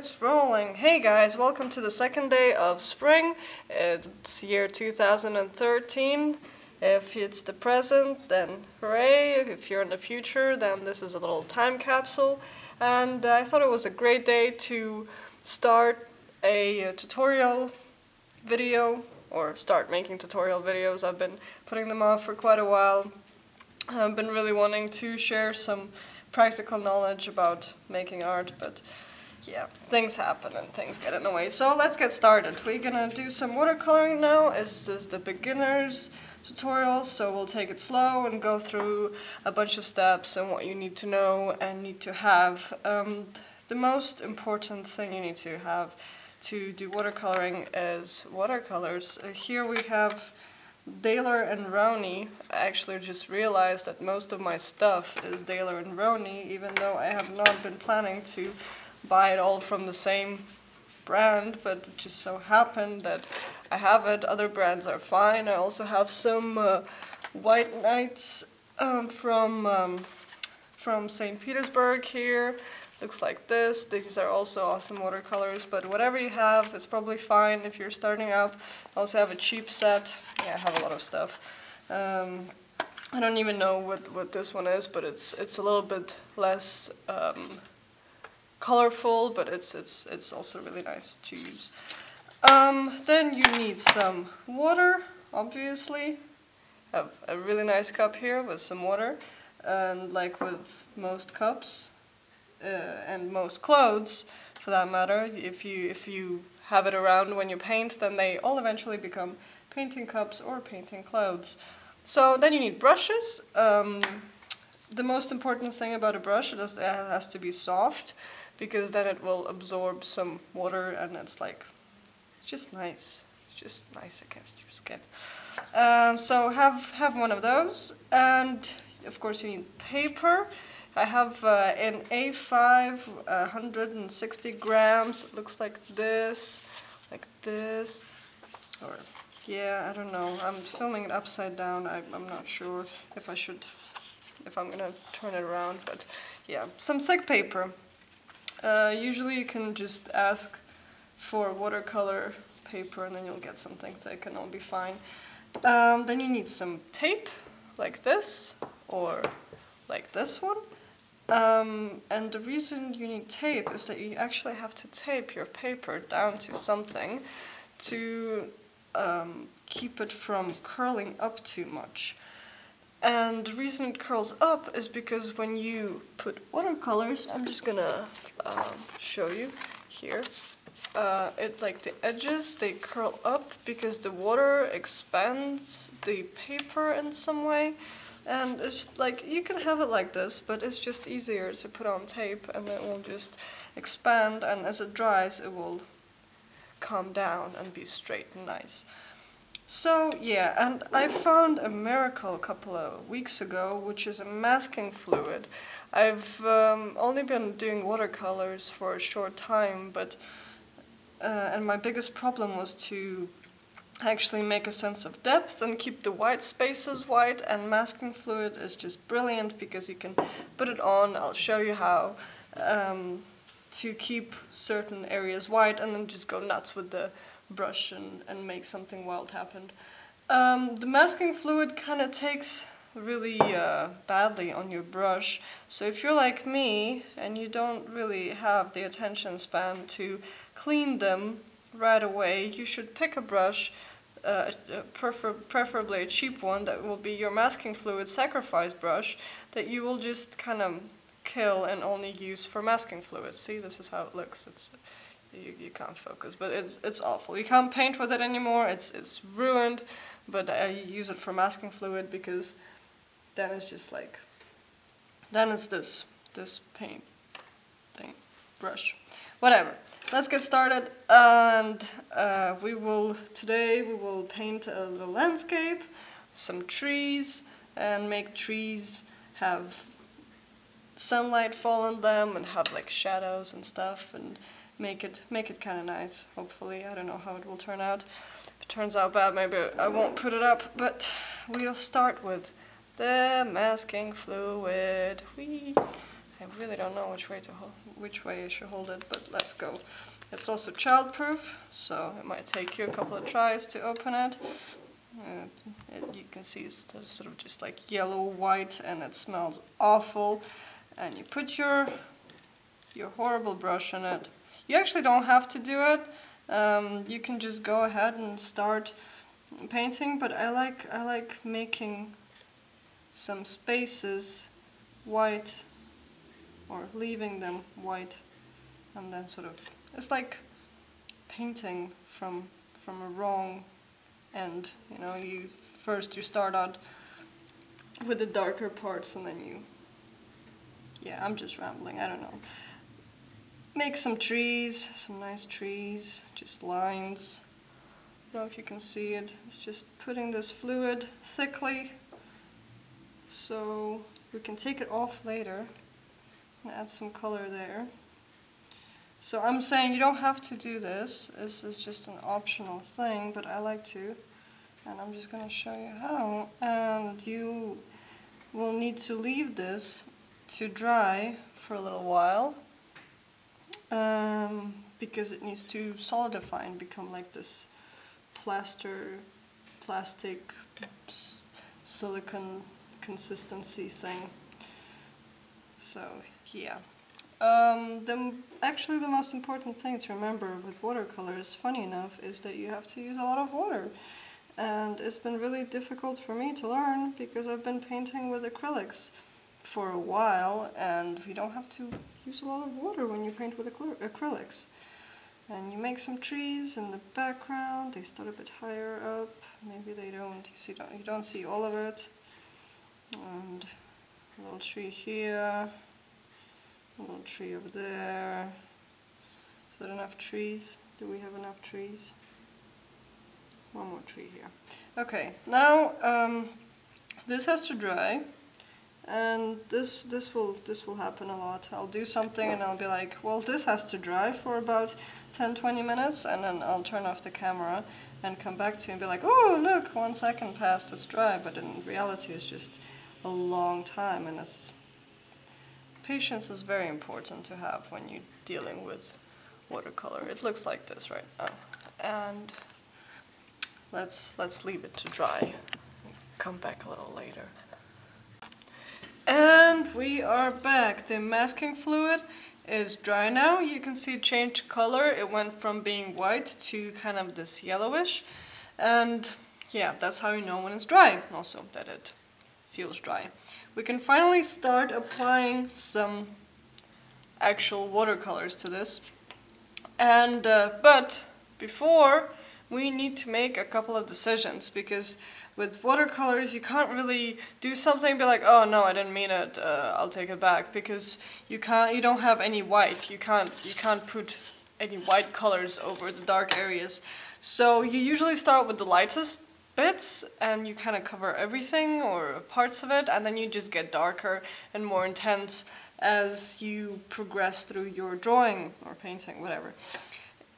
it's rolling. Hey guys, welcome to the second day of spring. It's year 2013. If it's the present, then hooray. If you're in the future, then this is a little time capsule. And I thought it was a great day to start a tutorial video, or start making tutorial videos. I've been putting them off for quite a while. I've been really wanting to share some practical knowledge about making art, but yeah, things happen and things get in the way. So let's get started. We're gonna do some watercoloring now. This is the beginner's tutorial, so we'll take it slow and go through a bunch of steps and what you need to know and need to have. The most important thing you need to have to do watercoloring is watercolors. Here we have Daler and Rowney. I actually just realized that most of my stuff is Daler and Rowney, even though I have not been planning to buy it all from the same brand, but it just so happened that I have it. Other brands are fine. I also have some White Knights from St. Petersburg here. Looks like this. These are also awesome watercolors, but whatever you have is probably fine if you're starting up. I also have a cheap set. Yeah, I have a lot of stuff. I don't even know what this one is, but it's a little bit less colorful, but it's also really nice to use. Then you need some water, obviously. I have a really nice cup here with some water, and like with most cups and most clothes, for that matter, if you have it around when you paint, then they all eventually become painting cups or painting clothes. So then you need brushes. The most important thing about a brush is it has to be soft, because then it will absorb some water and it's just nice. It's just nice against your skin. So have one of those, and of course you need paper. I have an A5, 160 grams. It looks like this, or yeah, I don't know. I'm filming it upside down. I'm not sure if I'm gonna turn it around, but yeah, some thick paper. Usually you can just ask for watercolor paper and then you'll get something thick and it'll be fine. Then you need some tape, like this, or like this one. And the reason you need tape is that you actually have to tape your paper down to something to keep it from curling up too much. And the reason it curls up is because when you put watercolors, I'm just gonna show you here, the edges, they curl up because the water expands the paper in some way. And it's like, you can have it like this, but it's just easier to put on tape and it will just expand, and as it dries it will calm down and be straight and nice. So yeah, and I found a miracle a couple of weeks ago, which is a masking fluid. I've only been doing watercolors for a short time, but and my biggest problem was to actually make a sense of depth and keep the white spaces white, and masking fluid is just brilliant because you can put it on. I'll show you how to keep certain areas white and then just go nuts with the brush and make something wild happen. The masking fluid kind of takes really badly on your brush, so if you're like me and you don't really have the attention span to clean them right away, you should pick a brush, preferably a cheap one that will be your masking fluid sacrifice brush, that you will just kind of kill and only use for masking fluid. See, this is how it looks. You can't focus, but it's awful. You can't paint with it anymore. It's ruined. But I use it for masking fluid because then it's just like, then it's this paint thing, brush, whatever. Let's get started, and today we will paint a little landscape, some trees, and make trees have sunlight fall on them and have like shadows and stuff, and make it kind of nice, hopefully. I don't know how it will turn out. If it turns out bad, maybe I won't put it up, but we'll start with the masking fluid. I really don't know which way to which way I should hold it, but let's go. It's also childproof, so it might take you a couple of tries to open it. You can see it's sort of just like yellow-white, and it smells awful. And you put your horrible brush in it. You actually don't have to do it. You can just go ahead and start painting, but I like making some spaces white, or leaving them white, and then sort of, it's like painting from a wrong end. You know, you start out with the darker parts, and then yeah, I'm just rambling, I don't know. Make some trees, some nice trees, just lines. I don't know if you can see it. It's just putting this fluid thickly, so we can take it off later and add some color there. So I'm saying you don't have to do this. This is just an optional thing, but I like to. And I'm just going to show you how. And you will need to leave this to dry for a little while, because it needs to solidify and become like this plastic silicone consistency thing. So yeah. Actually the most important thing to remember with watercolors, funny enough, is that you have to use a lot of water. And it's been really difficult for me to learn because I've been painting with acrylics for a while, and you don't have to use a lot of water when you paint with acrylics. And you make some trees in the background. They start a bit higher up. Maybe they don't. You don't see all of it. And a little tree here. A little tree over there. Is that enough trees? Do we have enough trees? One more tree here. Okay, now this has to dry, and this will happen a lot. I'll do something and I'll be like, well, this has to dry for about 10-20 minutes, and then I'll turn off the camera and come back to you and be like, oh, look, 1 second passed, it's dry. But in reality, it's just a long time, and patience is very important to have when you're dealing with watercolor. It looks like this right now, and let's leave it to dry. Come back a little later. And we are back. The masking fluid is dry now. You can see it changed color. It went from being white to kind of this yellowish. And yeah, that's how you know when it's dry. Also that it feels dry. We can finally start applying some actual watercolors to this. And but before, we need to make a couple of decisions, because with watercolors you can't really do something and be like, oh no, I didn't mean it, I'll take it back, because you don't have any white. You can't put any white colors over the dark areas. So you usually start with the lightest bits and you kind of cover everything or parts of it, and then you just get darker and more intense as you progress through your drawing or painting, whatever.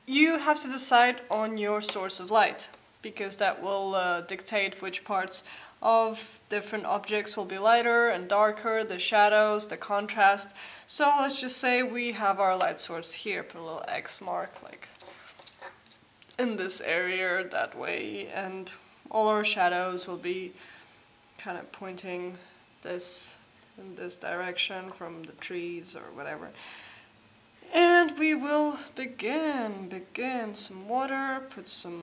You have to decide on your source of light, because that will dictate which parts of different objects will be lighter and darker, the shadows, the contrast. So let's just say we have our light source here, put a little X mark like in this area that way, and all our shadows will be kind of pointing this in this direction from the trees or whatever. And we will begin some water, put some